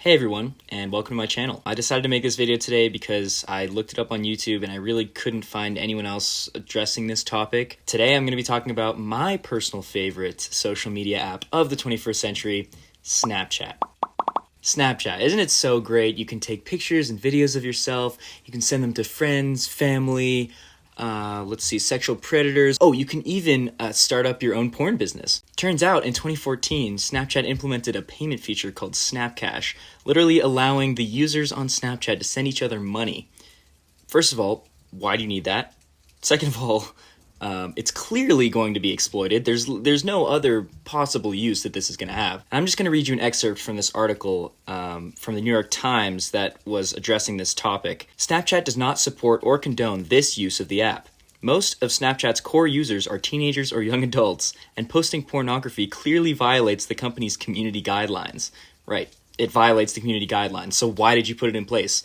Hey everyone, and welcome to my channel. I decided to make this video today because I looked it up on YouTube and I really couldn't find anyone else addressing this topic. Today I'm going to be talking about my personal favorite social media app of the 21st century, Snapchat. Snapchat, isn't it so great? You can take pictures and videos of yourself, you can send them to friends, family, sexual predators. Oh, you can even start up your own porn business. Turns out in 2014, Snapchat implemented a payment feature called Snapcash, literally allowing the users on Snapchat to send each other money. First of all, why do you need that? Second of all, it's clearly going to be exploited. There's no other possible use that this is going to have. I'm just going to read you an excerpt from this article from the New York Times that was addressing this topic. Snapchat does not support or condone this use of the app. Most of Snapchat's core users are teenagers or young adults, and posting pornography clearly violates the company's community guidelines. Right, it violates the community guidelines, so why did you put it in place?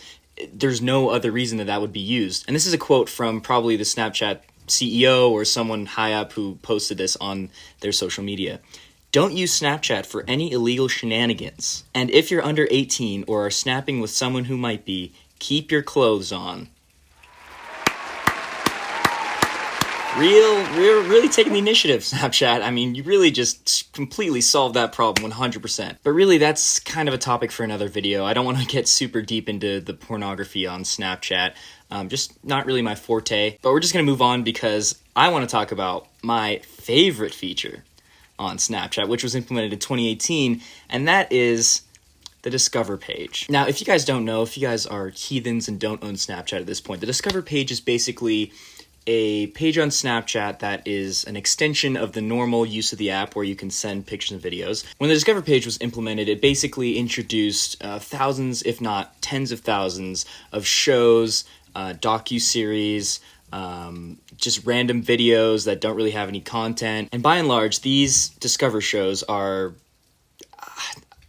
There's no other reason that would be used. And this is a quote from probably the Snapchat CEO or someone high up who posted this on their social media. Don't use Snapchat for any illegal shenanigans. And if you're under 18 or are snapping with someone who might be, keep your clothes on. Really taking the initiative, Snapchat. I mean, you really just completely solved that problem 100%. But really, that's kind of a topic for another video. I don't want to get super deep into the pornography on Snapchat. Just not really my forte. But we're just going to move on because I want to talk about my favorite feature on Snapchat, which was implemented in 2018, and that is the Discover page. Now, if you guys don't know, if you guys are heathens and don't own Snapchat at this point, the Discover page is basically a page on Snapchat that is an extension of the normal use of the app where you can send pictures and videos. When the Discover page was implemented, it basically introduced thousands, if not tens of thousands, of shows, docu-series, just random videos that don't really have any content. And by and large, these Discover shows are...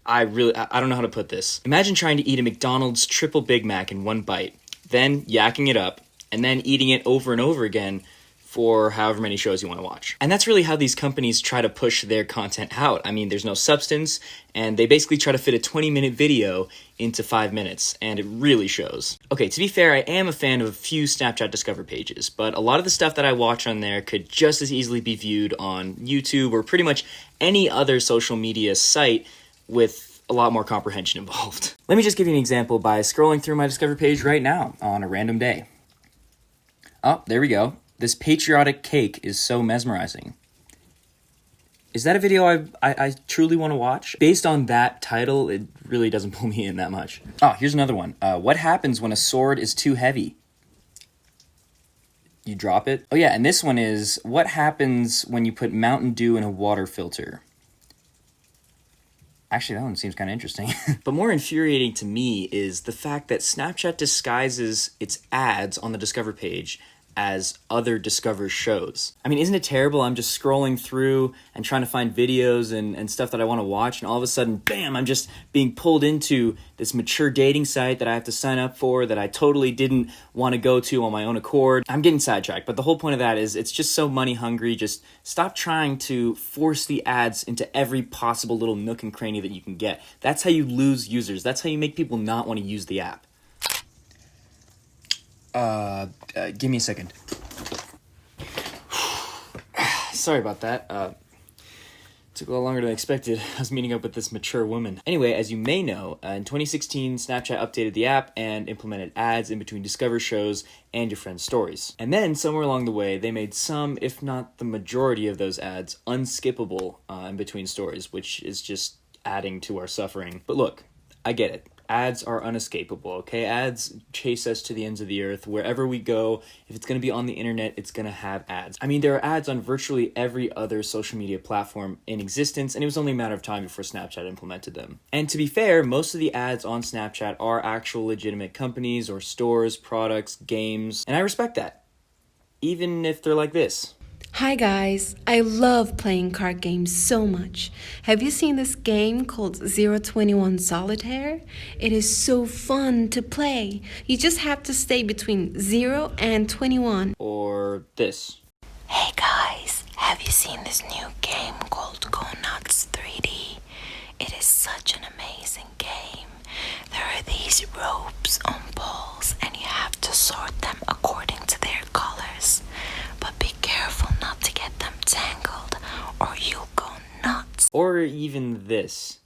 I don't know how to put this. Imagine trying to eat a McDonald's triple Big Mac in one bite, then yakking it up, and then eating it over and over again for however many shows you want to watch. And that's really how these companies try to push their content out. I mean, there's no substance, and they basically try to fit a 20-minute video into 5 minutes, and it really shows. Okay, to be fair, I am a fan of a few Snapchat Discover pages, but a lot of the stuff that I watch on there could just as easily be viewed on YouTube or pretty much any other social media site with a lot more comprehension involved. Let me just give you an example by scrolling through my Discover page right now on a random day. Oh, there we go. This patriotic cake is so mesmerizing. Is that a video I truly want to watch? Based on that title, it really doesn't pull me in that much. Oh, here's another one. What happens when a sword is too heavy? You drop it? Oh yeah, and this one is, what happens when you put Mountain Dew in a water filter? Actually, that one seems kind of interesting. But more infuriating to me is the fact that Snapchat disguises its ads on the Discover page as other Discover shows. I mean, isn't it terrible? I'm just scrolling through and trying to find videos and stuff that I want to watch, and all of a sudden, bam, I'm just being pulled into this mature dating site that I have to sign up for that I totally didn't want to go to on my own accord. I'm getting sidetracked, but the whole point of that is it's just so money hungry. Just stop trying to force the ads into every possible little nook and cranny that you can get. That's how you lose users. That's how you make people not want to use the app. Give me a second. Sorry about that. Took a lot longer than I expected. I was meeting up with this mature woman. Anyway, as you may know, in 2016, Snapchat updated the app and implemented ads in between Discover shows and your friends' stories. And then, somewhere along the way, they made some, if not the majority of those ads, unskippable in between stories, which is just adding to our suffering. But look, I get it. Ads are unescapable, okay? Ads chase us to the ends of the earth. Wherever we go, if it's going to be on the internet, it's going to have ads. I mean, there are ads on virtually every other social media platform in existence, and it was only a matter of time before Snapchat implemented them. And to be fair, most of the ads on Snapchat are actual legitimate companies or stores, products, games, and I respect that, even if they're like this. Hi guys, I love playing card games so much. Have you seen this game called 021 Solitaire? It is so fun to play. You just have to stay between 0 and 21. Or this. Hey guys, have you seen this new game called Go Nuts 3D? It is such an amazing game. these ropes on poles and you have to sort them according to their colors. But be careful not to get them tangled or you'll go nuts. Or even this.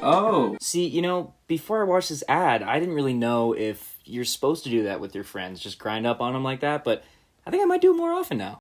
Oh, see, you know, before I watched this ad, I didn't really know if you're supposed to do that with your friends, just grind up on them like that, but I think I might do it more often now.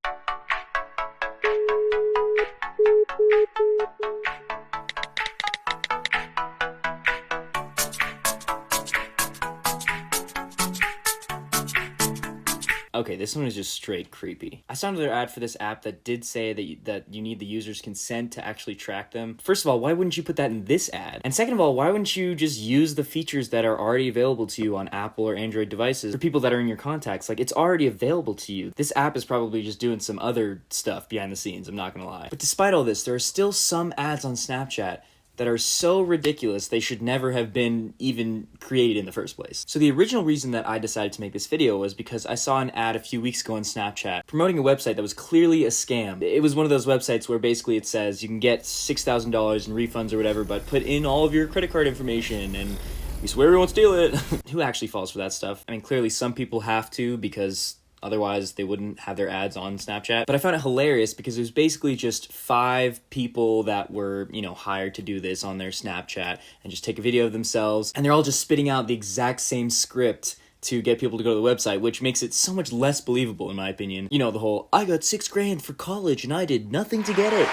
Okay, this one is just straight creepy. I saw another ad for this app that did say that you need the user's consent to actually track them. First of all, why wouldn't you put that in this ad? And second of all, why wouldn't you just use the features that are already available to you on Apple or Android devices for people that are in your contacts? Like, it's already available to you. This app is probably just doing some other stuff behind the scenes, I'm not gonna lie. But despite all this, there are still some ads on Snapchat that are so ridiculous they should never have been even created in the first place. So the original reason that I decided to make this video was because I saw an ad a few weeks ago on Snapchat promoting a website that was clearly a scam. It was one of those websites where basically it says you can get $6,000 in refunds or whatever, but put in all of your credit card information and we swear we won't steal it. Who actually falls for that stuff? I mean, clearly some people have to because otherwise they wouldn't have their ads on Snapchat. But I found it hilarious because it was basically just 5 people that were, you know, hired to do this on their Snapchat and just take a video of themselves. And they're all just spitting out the exact same script to get people to go to the website, which makes it so much less believable in my opinion. You know, the whole, I got $6,000 for college and I did nothing to get it.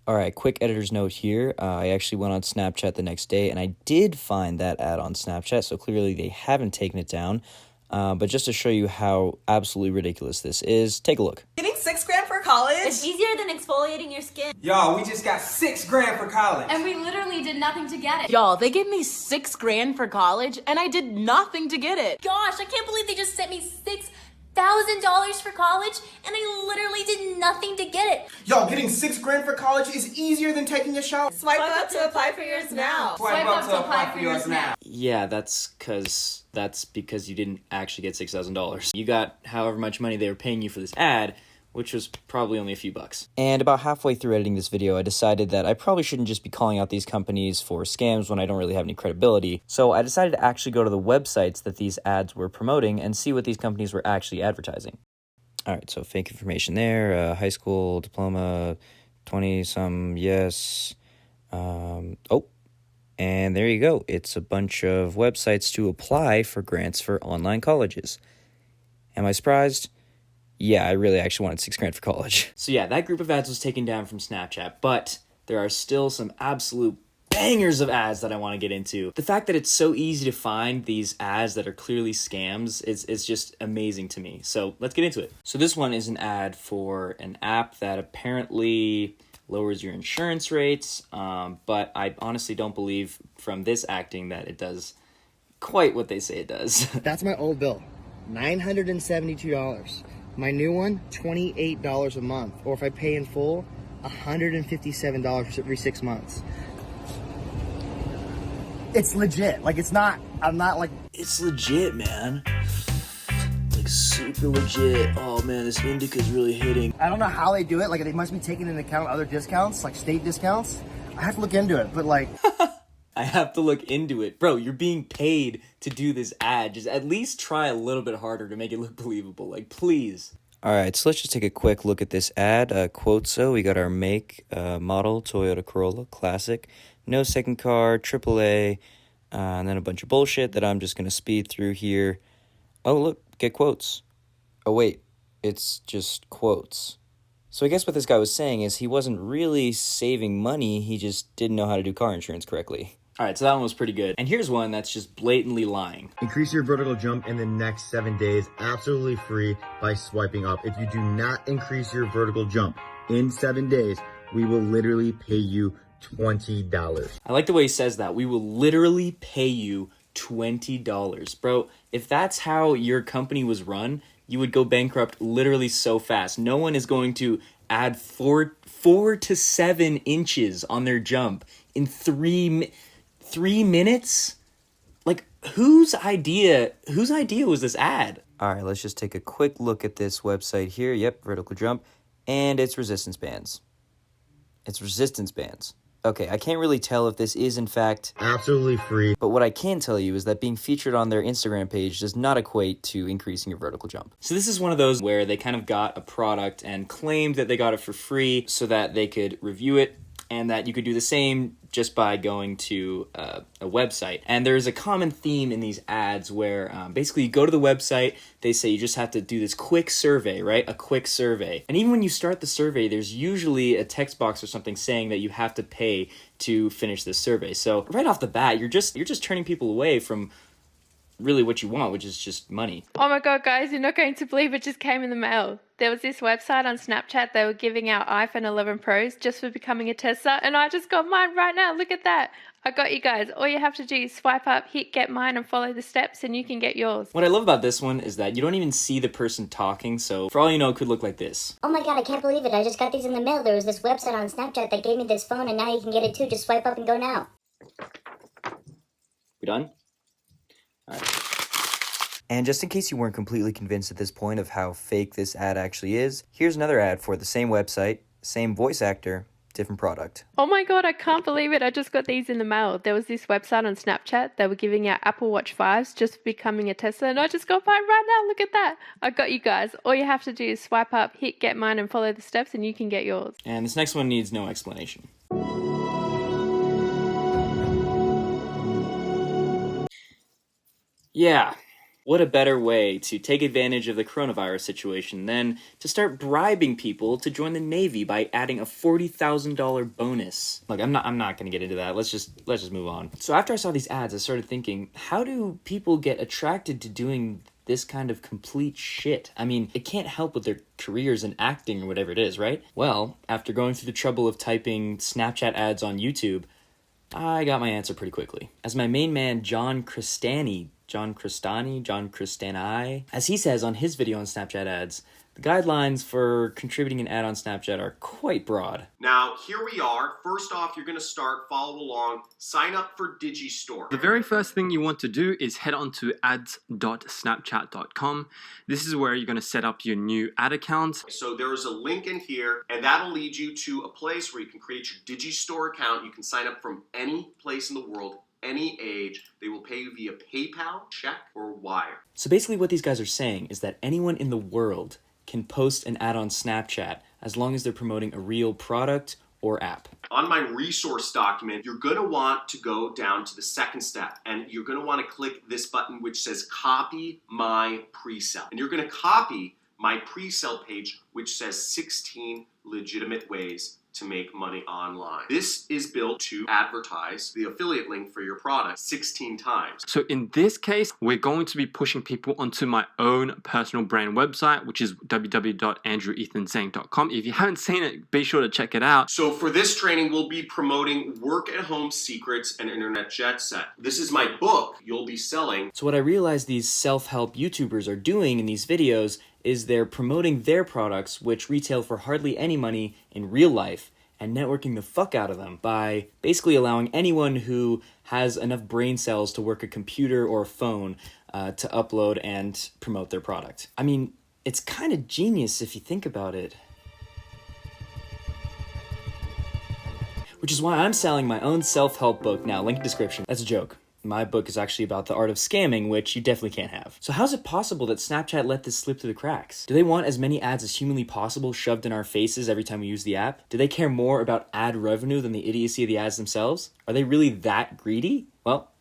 All right, quick editor's note here. I actually went on Snapchat the next day and I did find that ad on Snapchat, so clearly they haven't taken it down. But just to show you how absolutely ridiculous this is, take a look. Getting $6,000 for college? It's easier than exfoliating your skin. Y'all, we just got $6,000 for college. And we literally did nothing to get it. Y'all, they gave me $6,000 for college, and I did nothing to get it. Gosh, I can't believe they just sent me $6,000 for college, and I literally did nothing to get it. Y'all, getting $6,000 for college is easier than taking a shower. Swipe up to apply for yours now. Swipe up to apply for yours now. Yeah, that's because you didn't actually get $6,000. You got however much money they were paying you for this ad, which was probably only a few bucks. And about halfway through editing this video, I decided that I probably shouldn't just be calling out these companies for scams when I don't really have any credibility. So I decided to actually go to the websites that these ads were promoting and see what these companies were actually advertising. All right, so fake information there, high school diploma, 20-some, yes. And there you go. It's a bunch of websites to apply for grants for online colleges. Am I surprised? Yeah, I really actually wanted $6,000 for college. So yeah, that group of ads was taken down from Snapchat, but there are still some absolute bangers of ads that I want to get into. The fact that it's so easy to find these ads that are clearly scams is just amazing to me. So let's get into it. So this one is an ad for an app that apparently lowers your insurance rates, but I honestly don't believe from this acting that it does quite what they say it does. That's my old bill, $972. My new one, $28 a month. Or if I pay in full, $157 every 6 months. It's legit. Like, it's not, I'm not like... It's legit, man. Like, super legit. Oh, man, this indica's really hitting. I don't know how they do it. Like, they must be taking into account other discounts, like state discounts. I have to look into it, but like... I have to look into it. Bro, you're being paid to do this ad. Just at least try a little bit harder to make it look believable. Like, please. All right, so let's just take a quick look at this ad. Quotso, we got our make, model, Toyota Corolla Classic. No second car, AAA, and then a bunch of bullshit that I'm just going to speed through here. Oh, look, get quotes. Oh, wait, it's just quotes. So I guess what this guy was saying is he wasn't really saving money, he just didn't know how to do car insurance correctly. All right, so that one was pretty good. And here's one that's just blatantly lying. Increase your vertical jump in the next 7 days, absolutely free by swiping up. If you do not increase your vertical jump in 7 days, we will literally pay you $20. I like the way he says that. We will literally pay you $20. Bro, if that's how your company was run, you would go bankrupt literally so fast. No one is going to add 4 to 7 inches on their jump in 3 minutes? Like, whose idea was this ad? All right, let's just take a quick look at this website here. Yep, vertical jump. And it's resistance bands. It's resistance bands. Okay, I can't really tell if this is in fact Absolutely free. but what I can tell you is that being featured on their Instagram page does not equate to increasing your vertical jump. So this is one of those where they kind of got a product and claimed that they got it for free so that they could review it, and that you could do the same just by going to a website. And there's a common theme in these ads where basically you go to the website, they say you just have to do this quick survey, right? A quick survey. And even when you start the survey, there's usually a text box or something saying that you have to pay to finish this survey. So right off the bat, you're just turning people away from really what you want, which is just money. Oh my god, guys, you're not going to believe it just came in the mail. There was this website on Snapchat, they were giving out iPhone 11 Pros just for becoming a tester, and I just got mine right now. Look at that. I got you guys. All you have to do is swipe up, hit get mine, and follow the steps, and you can get yours. What I love about this one is that you don't even see the person talking, so for all you know, it could look like this. Oh my god, I can't believe it. I just got these in the mail. There was this website on Snapchat that gave me this phone, and now you can get it too. Just swipe up and go now. We done? All right. And just in case you weren't completely convinced at this point of how fake this ad actually is, here's another ad for the same website, same voice actor, different product. Oh my god, I can't believe it. I just got these in the mail. There was this website on Snapchat. They were giving out Apple Watch 5s just for becoming a tester, and I just got mine right now. Look at that. I got you guys. All you have to do is swipe up, hit get mine, and follow the steps, and you can get yours. And this next one needs no explanation. Yeah. What a better way to take advantage of the coronavirus situation than to start bribing people to join the Navy by adding a $40,000 bonus. Look, I'm not going to get into that. Let's just move on. So after I saw these ads, I started thinking, how do people get attracted to doing this kind of complete shit? I mean, it can't help with their careers in acting or whatever it is, right? Well, after going through the trouble of typing Snapchat ads on YouTube, I got my answer pretty quickly. As my main man, John Cristani, as he says on his video on Snapchat ads, the guidelines for contributing an ad on Snapchat are quite broad. Now, here we are. First off, you're going to follow along, sign up for Digistore. The very first thing you want to do is head on to ads.snapchat.com. This is where you're going to set up your new ad account. So there is a link in here, and that'll lead you to a place where you can create your Digistore account. You can sign up from any place in the world, any age. They will pay you via PayPal, check, or wire. So basically what these guys are saying is that anyone in the world can post an ad on Snapchat as long as they're promoting a real product or app. On my resource document, you're going to want to go down to the second step, and you're going to want to click this button which says copy my pre-sale. And you're going to copy my pre-sale page which says 16 legitimate ways to make money online. This is built to advertise the affiliate link for your product 16 times. So in this case, we're going to be pushing people onto my own personal brand website, which is www.andreweethanzang.com. If you haven't seen it, be sure to check it out. So for this training, we'll be promoting work-at-home secrets and internet jet set. This is my book you'll be selling. So what I realized these self-help YouTubers are doing in these videos is they're promoting their products, which retail for hardly any money in real life, and networking the fuck out of them by basically allowing anyone who has enough brain cells to work a computer or a phone to upload and promote their product. I mean, it's kind of genius if you think about it. Which is why I'm selling my own self-help book now, link in description. That's a joke. My book is actually about the art of scamming, which you definitely can't have. So how's it possible that Snapchat let this slip through the cracks? Do they want as many ads as humanly possible shoved in our faces every time we use the app? Do they care more about ad revenue than the idiocy of the ads themselves? Are they really that greedy? Well,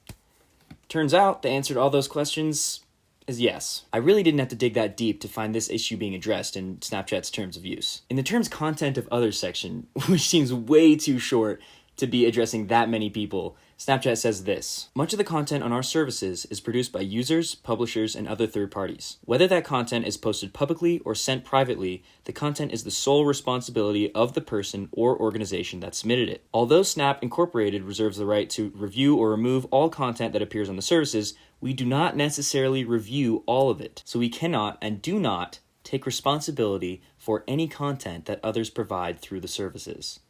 turns out the answer to all those questions is yes. I really didn't have to dig that deep to find this issue being addressed in Snapchat's terms of use. In the terms content of others section, which seems way too short to be addressing that many people, Snapchat says this: much of the content on our services is produced by users, publishers, and other third parties. Whether that content is posted publicly or sent privately, the content is the sole responsibility of the person or organization that submitted it. Although Snap Incorporated reserves the right to review or remove all content that appears on the services, we do not necessarily review all of it, so we cannot and do not take responsibility for any content that others provide through the services.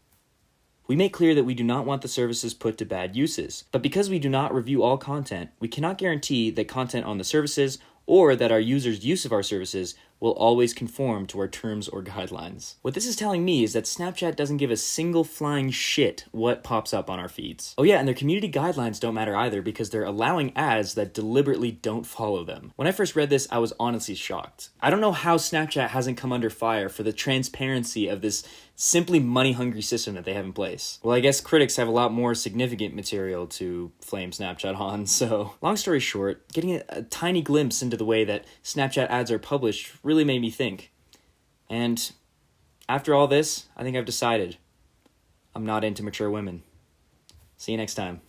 We make clear that we do not want the services put to bad uses, but because we do not review all content, we cannot guarantee that content on the services or that our users' use of our services will always conform to our terms or guidelines. What this is telling me is that Snapchat doesn't give a single flying shit what pops up on our feeds. Oh yeah, and their community guidelines don't matter either because they're allowing ads that deliberately don't follow them. When I first read this, I was honestly shocked. I don't know how Snapchat hasn't come under fire for the transparency of this simply money-hungry system that they have in place. Well, I guess critics have a lot more significant material to flame Snapchat on, so long story short, getting a tiny glimpse into the way that Snapchat ads are published really made me think. And after all this, I think I've decided I'm not into mature women. See you next time.